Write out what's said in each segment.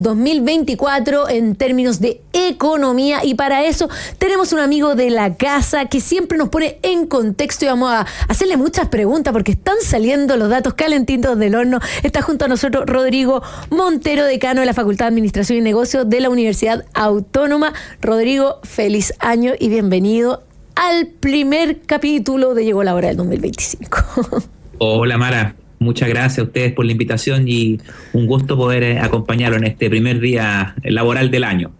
2024 en términos de economía, y para eso tenemos un amigo de la casa que siempre nos pone en contexto y vamos a hacerle muchas preguntas porque están saliendo los datos calentitos del horno. Está junto a nosotros Rodrigo Montero, decano de la Facultad de Administración y Negocios de la Universidad Autónoma. Rodrigo, feliz año y bienvenido al primer capítulo de Llegó la Hora del 2025. Hola Mara, muchas gracias a ustedes por la invitación y un gusto poder acompañarlo en este primer día laboral del año.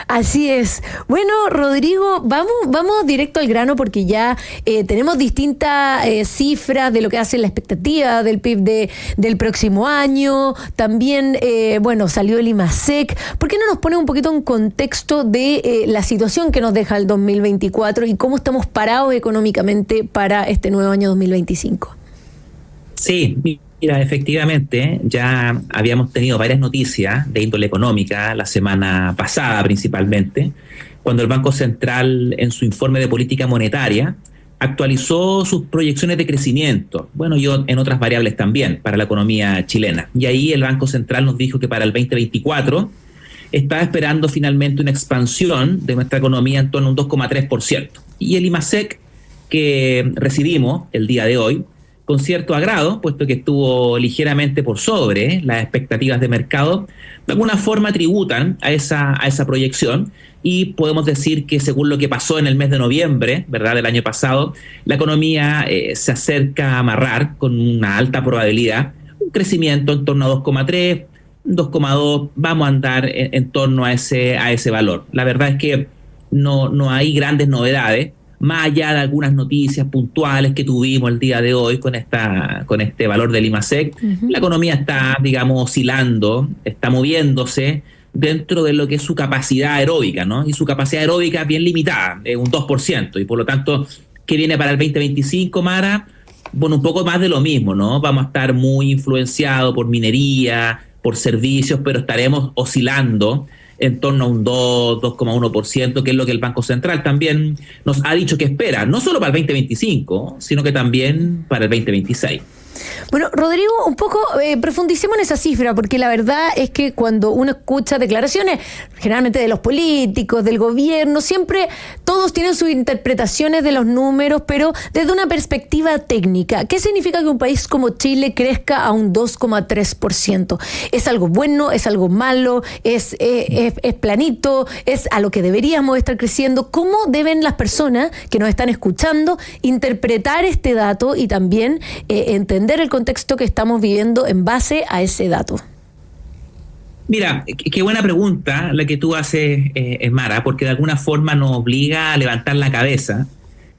Así es. Bueno, Rodrigo, vamos directo al grano porque ya tenemos distintas cifras de lo que hace la expectativa del PIB del próximo año. También, salió el IMASEC. ¿Por qué no nos pone un poquito en contexto de la situación que nos deja el 2024 y cómo estamos parados económicamente para este nuevo año 2025? Sí, mira, efectivamente, ya habíamos tenido varias noticias de índole económica la semana pasada principalmente, cuando el Banco Central en su informe de política monetaria actualizó sus proyecciones de crecimiento, y en otras variables también para la economía chilena. Y ahí el Banco Central nos dijo que para el 2024 estaba esperando finalmente una expansión de nuestra economía en torno a un 2,3%. Y el IMASEC que recibimos el día de hoy, con cierto agrado, puesto que estuvo ligeramente por sobre las expectativas de mercado, de alguna forma tributan a esa proyección y podemos decir que según lo que pasó en el mes de noviembre, ¿verdad?, del año pasado, la economía se acerca a amarrar con una alta probabilidad un crecimiento en torno a 2,3, 2,2, vamos a andar en torno a ese valor. La verdad es que no hay grandes novedades, más allá de algunas noticias puntuales que tuvimos el día de hoy con este valor del IMASEC. La economía está, oscilando, está moviéndose dentro de lo que es su capacidad aeróbica, ¿no? Y su capacidad aeróbica es bien limitada, un 2%, y por lo tanto, ¿qué viene para el 2025, Mara? Un poco más de lo mismo, ¿no? Vamos a estar muy influenciados por minería, por servicios, pero estaremos oscilando en torno a un 2,1%, que es lo que el Banco Central también nos ha dicho que espera, no solo para el 2025, sino que también para el 2026. Bueno, Rodrigo, un poco profundicemos en esa cifra, porque la verdad es que cuando uno escucha declaraciones, generalmente de los políticos, del gobierno, siempre todos tienen sus interpretaciones de los números, pero desde una perspectiva técnica. ¿Qué significa que un país como Chile crezca a un 2,3%? ¿Es algo bueno? ¿Es algo malo? ¿Es planito? ¿Es a lo que deberíamos estar creciendo? ¿Cómo deben las personas que nos están escuchando interpretar este dato y también entender el contexto que estamos viviendo en base a ese dato? Mira, qué buena pregunta la que tú haces, Mara, porque de alguna forma nos obliga a levantar la cabeza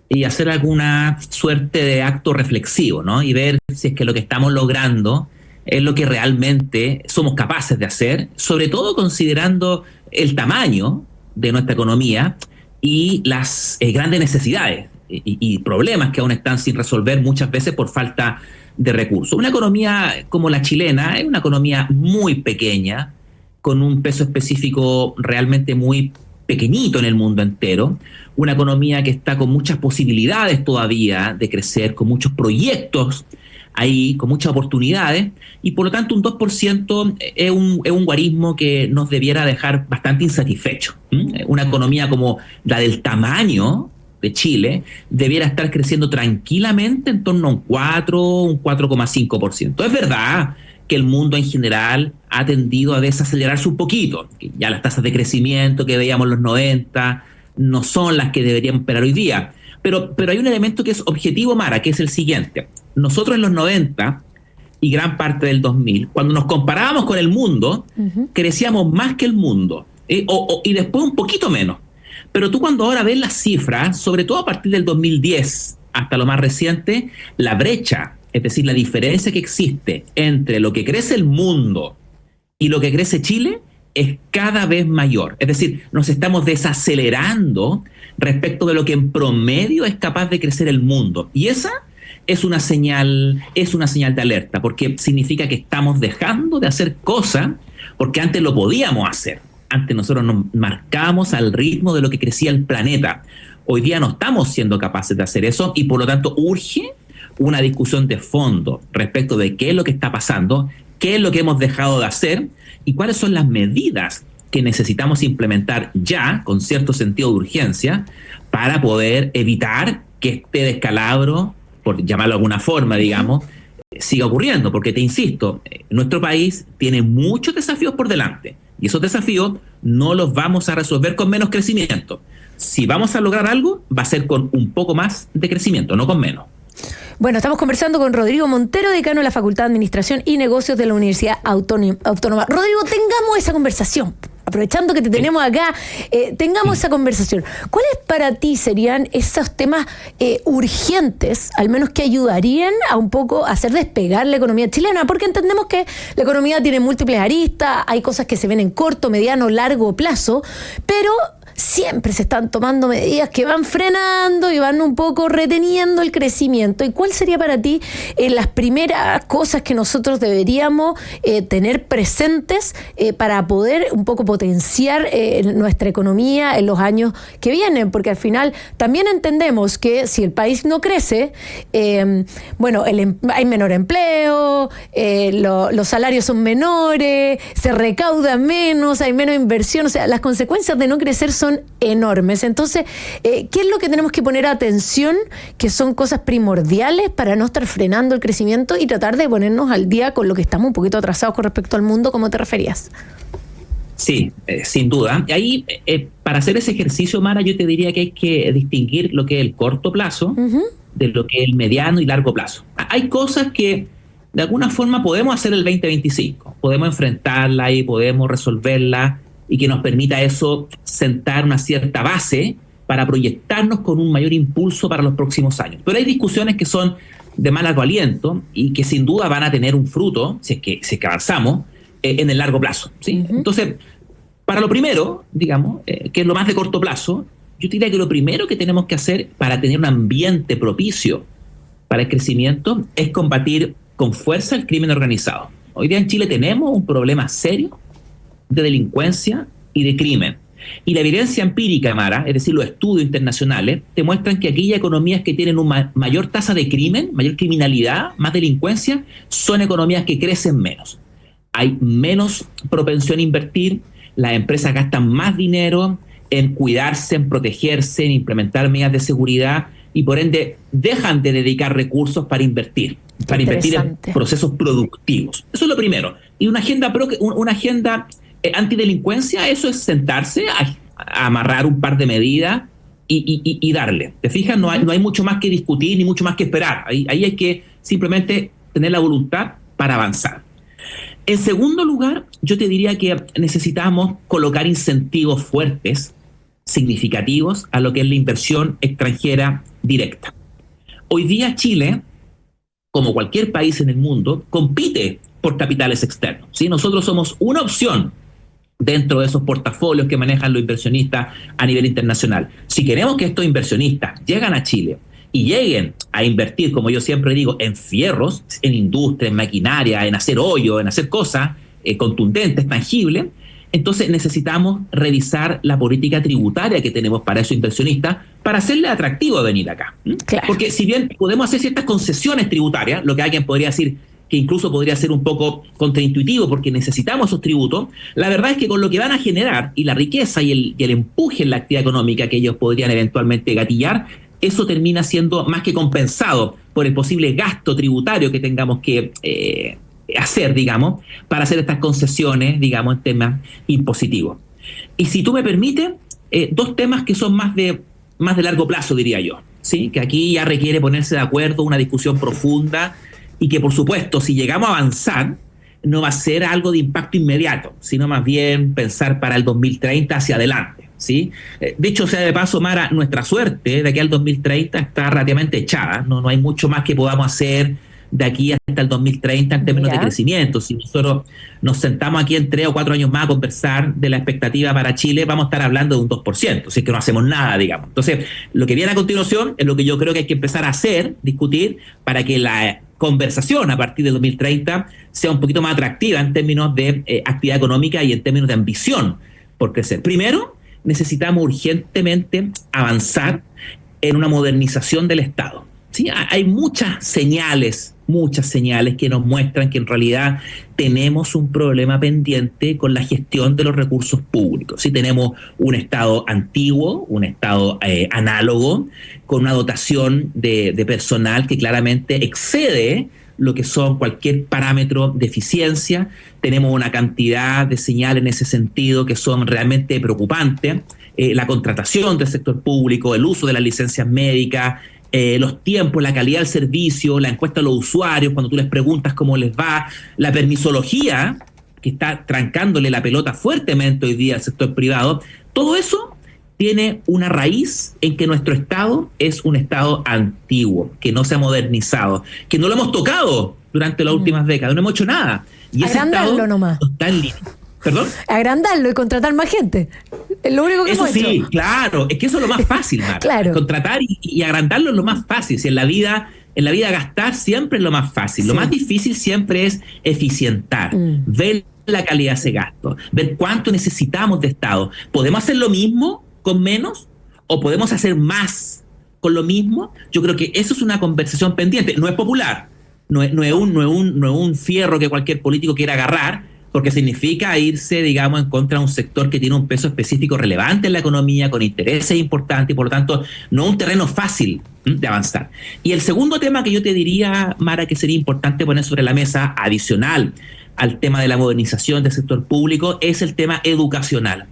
y hacer alguna suerte de acto reflexivo, ¿no? Y ver si es que lo que estamos logrando es lo que realmente somos capaces de hacer, sobre todo considerando el tamaño de nuestra economía y las grandes necesidades y problemas que aún están sin resolver muchas veces por falta de recursos. Una economía como la chilena es una economía muy pequeña, con un peso específico realmente muy pequeñito en el mundo entero, una economía que está con muchas posibilidades todavía de crecer, con muchos proyectos ahí, con muchas oportunidades, y por lo tanto un 2% es un guarismo que nos debiera dejar bastante insatisfechos. Una economía como la del tamaño de Chile debiera estar creciendo tranquilamente en torno a un 4,5%. Es verdad que el mundo en general ha tendido a desacelerarse un poquito, que ya las tasas de crecimiento que veíamos en los 90 no son las que deberíamos esperar hoy día, pero hay un elemento que es objetivo, Mara, que es el siguiente. Nosotros en los 90 y gran parte del 2000, cuando nos comparábamos con el mundo, crecíamos más que el mundo, y después un poquito menos. Pero tú cuando ahora ves las cifras, sobre todo a partir del 2010 hasta lo más reciente, la brecha, es decir, la diferencia que existe entre lo que crece el mundo y lo que crece Chile es cada vez mayor. Es decir, nos estamos desacelerando respecto de lo que en promedio es capaz de crecer el mundo. Y esa es una señal de alerta, porque significa que estamos dejando de hacer cosas porque antes lo podíamos hacer. Antes nosotros nos marcábamos al ritmo de lo que crecía el planeta. Hoy día no estamos siendo capaces de hacer eso y por lo tanto urge una discusión de fondo respecto de qué es lo que está pasando qué es lo que hemos dejado de hacer y cuáles son las medidas que necesitamos implementar ya, con cierto sentido de urgencia, para poder evitar que este descalabro, por llamarlo de alguna forma, digamos, siga ocurriendo. Porque te insisto, nuestro país tiene muchos desafíos por delante y esos desafíos no los vamos a resolver con menos crecimiento. Si vamos a lograr algo, va a ser con un poco más de crecimiento, no con menos. Bueno, estamos conversando con Rodrigo Montero, decano de la Facultad de Administración y Negocios de la Universidad Autónoma. Rodrigo, tengamos esa conversación. Aprovechando que te tenemos acá, tengamos esa conversación. ¿Cuáles para ti serían esos temas urgentes, al menos que ayudarían a un poco a hacer despegar la economía chilena? Porque entendemos que la economía tiene múltiples aristas, hay cosas que se ven en corto, mediano, largo plazo, pero siempre se están tomando medidas que van frenando y van un poco reteniendo el crecimiento. ¿Y cuál sería para ti las primeras cosas que nosotros deberíamos tener presentes para poder un poco potenciar nuestra economía en los años que vienen? Porque al final también entendemos que si el país no crece, hay menor empleo, los salarios son menores, se recauda menos, hay menos inversión. O sea, las consecuencias de no crecer son enormes. Entonces, ¿qué es lo que tenemos que poner atención, que son cosas primordiales para no estar frenando el crecimiento y tratar de ponernos al día con lo que estamos un poquito atrasados con respecto al mundo, como te referías? Sí, sin duda. Y ahí, para hacer ese ejercicio, Mara, yo te diría que hay que distinguir lo que es el corto plazo de lo que es el mediano y largo plazo. Hay cosas que de alguna forma podemos hacer el 2025, podemos enfrentarla y podemos resolverla, y que nos permita eso sentar una cierta base para proyectarnos con un mayor impulso para los próximos años. Pero hay discusiones que son de más largo aliento y que sin duda van a tener un fruto, si es que avanzamos, en el largo plazo, ¿sí? Entonces, para lo primero, digamos, que es lo más de corto plazo, yo diría que lo primero que tenemos que hacer para tener un ambiente propicio para el crecimiento es combatir con fuerza el crimen organizado. Hoy día en Chile tenemos un problema serio de delincuencia y de crimen. Y la evidencia empírica, Mara, es decir, los estudios internacionales, te muestran que aquellas economías que tienen una mayor tasa de crimen, mayor criminalidad, más delincuencia, son economías que crecen menos. Hay menos propensión a invertir, las empresas gastan más dinero en cuidarse, en protegerse, en implementar medidas de seguridad y por ende dejan de dedicar recursos para invertir en procesos productivos. Eso es lo primero. Y una agenda antidelincuencia, eso es sentarse a amarrar un par de medidas y darle. ¿Te fijas? No hay mucho más que discutir ni mucho más que esperar. Ahí hay que simplemente tener la voluntad para avanzar. En segundo lugar, yo te diría que necesitamos colocar incentivos fuertes, significativos, a lo que es la inversión extranjera directa. Hoy día Chile, como cualquier país en el mundo, compite por capitales externos, ¿sí? Nosotros somos una opción dentro de esos portafolios que manejan los inversionistas a nivel internacional. Si queremos que estos inversionistas lleguen a Chile y lleguen a invertir, como yo siempre digo, en fierros, en industria, en maquinaria, en hacer hoyo, en hacer cosas contundentes, tangibles, entonces necesitamos revisar la política tributaria que tenemos para esos inversionistas para hacerle atractivo venir acá. Claro. Porque si bien podemos hacer ciertas concesiones tributarias, lo que alguien podría decir que incluso podría ser un poco contraintuitivo porque necesitamos esos tributos, la verdad es que con lo que van a generar y la riqueza y el empuje en la actividad económica que ellos podrían eventualmente gatillar, eso termina siendo más que compensado por el posible gasto tributario que tengamos que hacer, digamos, para hacer estas concesiones, digamos, en temas impositivos. Y si tú me permites, dos temas que son más de largo plazo, diría yo, ¿sí? Que aquí ya requiere ponerse de acuerdo, una discusión profunda, y que, por supuesto, si llegamos a avanzar, no va a ser algo de impacto inmediato, sino más bien pensar para el 2030 hacia adelante, ¿sí? De hecho, sea de paso, Mara, nuestra suerte de aquí al 2030 está relativamente echada. No hay mucho más que podamos hacer de aquí hasta el 2030 en términos de crecimiento. Si nosotros nos sentamos aquí en 3 o 4 años más a conversar de la expectativa para Chile, vamos a estar hablando de un 2%, si es que no hacemos nada, digamos. Entonces, lo que viene a continuación es lo que yo creo que hay que empezar a hacer, discutir, para que la conversación a partir del 2030 sea un poquito más atractiva en términos de actividad económica y en términos de ambición por crecer. Primero, necesitamos urgentemente avanzar en una modernización del Estado. ¿Sí? Hay muchas señales muchas señales que nos muestran que en realidad tenemos un problema pendiente con la gestión de los recursos públicos. Sí, tenemos un Estado antiguo, un Estado análogo, con una dotación de personal que claramente excede lo que son cualquier parámetro de eficiencia. Tenemos una cantidad de señales en ese sentido que son realmente preocupantes. La contratación del sector público, el uso de las licencias médicas, los tiempos, la calidad del servicio, la encuesta a los usuarios, cuando tú les preguntas cómo les va, la permisología, que está trancándole la pelota fuertemente hoy día al sector privado, todo eso tiene una raíz en que nuestro Estado es un Estado antiguo, que no se ha modernizado, que no lo hemos tocado durante las últimas décadas, no hemos hecho nada. Y ese Estado nomás. No está en línea. ¿Perdón? Agrandarlo y contratar más gente. Es lo único que eso hemos sí, hecho. claro. Es que eso es lo más fácil, Mara. Claro. Contratar y agrandarlo es lo más fácil. Si en la vida gastar siempre es lo más fácil. Sí. Lo más difícil siempre es eficientar. Ver la calidad de ese gasto. Ver cuánto necesitamos de Estado. ¿Podemos hacer lo mismo con menos? ¿O podemos hacer más con lo mismo? Yo creo que eso es una conversación pendiente. No es popular. No es un fierro que cualquier político quiera agarrar, porque significa irse, digamos, en contra de un sector que tiene un peso específico relevante en la economía, con intereses importantes, y por lo tanto no un terreno fácil de avanzar. Y el segundo tema que yo te diría, Mara, que sería importante poner sobre la mesa, adicional al tema de la modernización del sector público, es el tema educacional.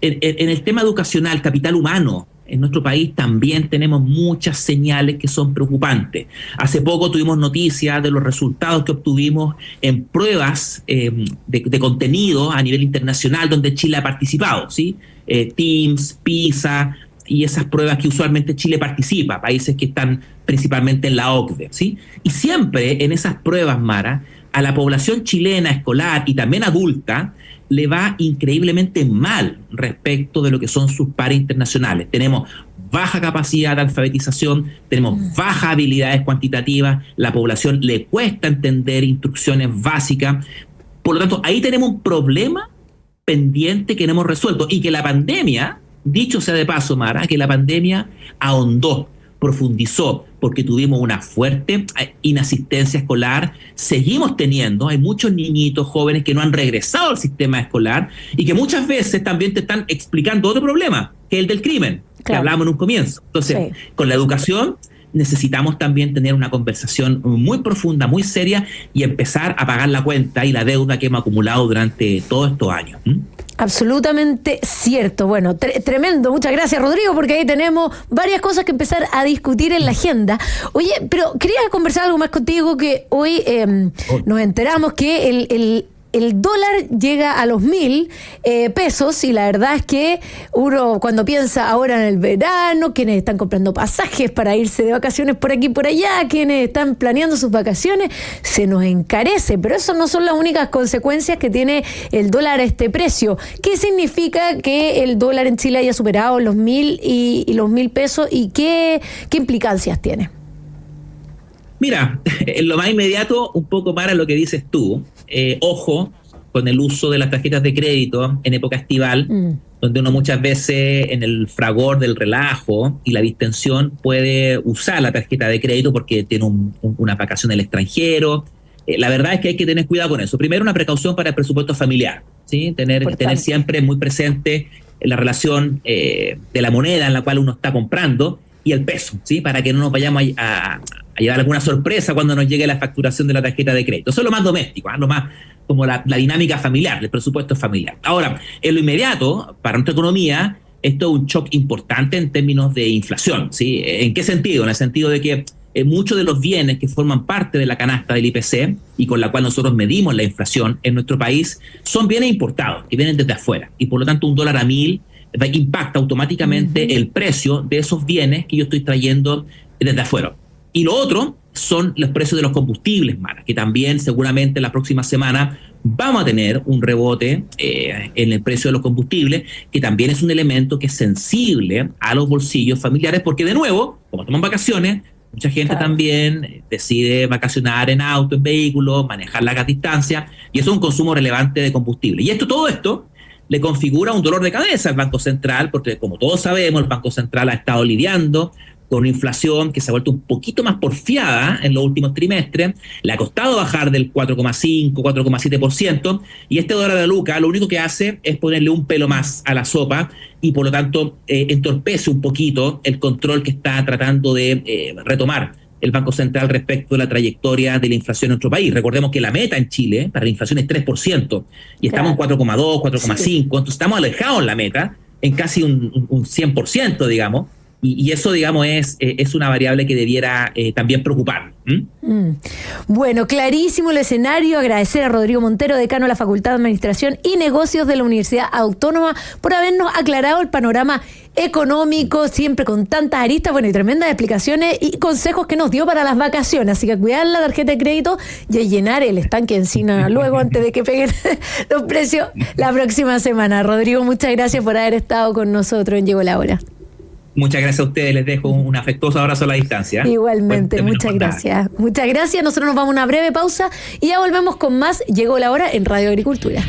En el tema educacional, capital humano, en nuestro país también tenemos muchas señales que son preocupantes. Hace poco tuvimos noticias de los resultados que obtuvimos en pruebas de contenido a nivel internacional donde Chile ha participado, ¿sí? TIMSS, PISA y esas pruebas que usualmente Chile participa, países que están principalmente en la OCDE, ¿sí? Y siempre en esas pruebas, Mara, a la población chilena escolar y también adulta le va increíblemente mal respecto de lo que son sus pares internacionales. Tenemos baja capacidad de alfabetización, tenemos bajas habilidades cuantitativas, la población le cuesta entender instrucciones básicas. Por lo tanto, ahí tenemos un problema pendiente que no hemos resuelto y que la pandemia, dicho sea de paso, Mara, que la pandemia ahondó, profundizó, porque tuvimos una fuerte inasistencia escolar, seguimos teniendo, hay muchos niñitos jóvenes que no han regresado al sistema escolar y que muchas veces también te están explicando otro problema, que es el del crimen, claro, que hablábamos en un comienzo. Entonces, sí, con la educación necesitamos también tener una conversación muy profunda, muy seria y empezar a pagar la cuenta y la deuda que hemos acumulado durante todos estos años. Absolutamente cierto. Bueno, tremendo. Muchas gracias, Rodrigo, porque ahí tenemos varias cosas que empezar a discutir en la agenda. Oye, pero quería conversar algo más contigo, que hoy nos enteramos que el dólar llega a los 1.000 pesos y la verdad es que uno cuando piensa ahora en el verano, quienes están comprando pasajes para irse de vacaciones por aquí y por allá, quienes están planeando sus vacaciones, se nos encarece, pero eso no son las únicas consecuencias que tiene el dólar a este precio. ¿Qué significa que el dólar en Chile haya superado los 1.000 y los 1.000 pesos y qué implicancias tiene? Mira, en lo más inmediato, un poco para lo que dices tú, ojo con el uso de las tarjetas de crédito en época estival, donde uno muchas veces en el fragor del relajo y la distensión puede usar la tarjeta de crédito porque tiene una vacación en el extranjero. La verdad es que hay que tener cuidado con eso. Primero, una precaución para el presupuesto familiar, ¿sí? Tener siempre muy presente la relación de la moneda en la cual uno está comprando y el peso, ¿sí? Para que no nos vayamos a llevar alguna sorpresa cuando nos llegue la facturación de la tarjeta de crédito. Eso es lo más doméstico, lo más como la dinámica familiar, el presupuesto familiar. Ahora, en lo inmediato, para nuestra economía, esto es un shock importante en términos de inflación, ¿sí? ¿En qué sentido? En el sentido de que muchos de los bienes que forman parte de la canasta del IPC y con la cual nosotros medimos la inflación en nuestro país son bienes importados, que vienen desde afuera. Y por lo tanto, un dólar a 1.000 impacta automáticamente el precio de esos bienes que yo estoy trayendo desde afuera. Y lo otro son los precios de los combustibles, Mara, que también seguramente la próxima semana vamos a tener un rebote en el precio de los combustibles, que también es un elemento que es sensible a los bolsillos familiares, porque de nuevo, como toman vacaciones, mucha gente también decide vacacionar en auto, en vehículo, manejar largas distancias, y eso es un consumo relevante de combustible. Y todo esto le configura un dolor de cabeza al Banco Central, porque como todos sabemos, el Banco Central ha estado lidiando con una inflación que se ha vuelto un poquito más porfiada en los últimos trimestres, le ha costado bajar del 4,5, 4,7%, y este dólar de Luca lo único que hace es ponerle un pelo más a la sopa y por lo tanto entorpece un poquito el control que está tratando de retomar el Banco Central respecto a la trayectoria de la inflación en nuestro país. Recordemos que la meta en Chile para la inflación es 3%, y estamos en 4,2, 4,5, sí. Entonces estamos alejados en la meta, en casi un 100%, digamos, y eso, digamos, es una variable que debiera también preocupar. Bueno, clarísimo el escenario. Agradecer a Rodrigo Montero, decano de la Facultad de Administración y Negocios de la Universidad Autónoma, por habernos aclarado el panorama económico, siempre con tantas aristas, bueno, y tremendas explicaciones y consejos que nos dio para las vacaciones. Así que cuidar la tarjeta de crédito y a llenar el estanque de encina luego antes de que peguen los precios la próxima semana. Rodrigo, muchas gracias por haber estado con nosotros en Llegó la Hora. Muchas gracias a ustedes, les dejo un afectuoso abrazo a la distancia. Igualmente, muchas gracias. Muchas gracias, nosotros nos vamos a una breve pausa y ya volvemos con más Llegó la Hora en Radio Agricultura.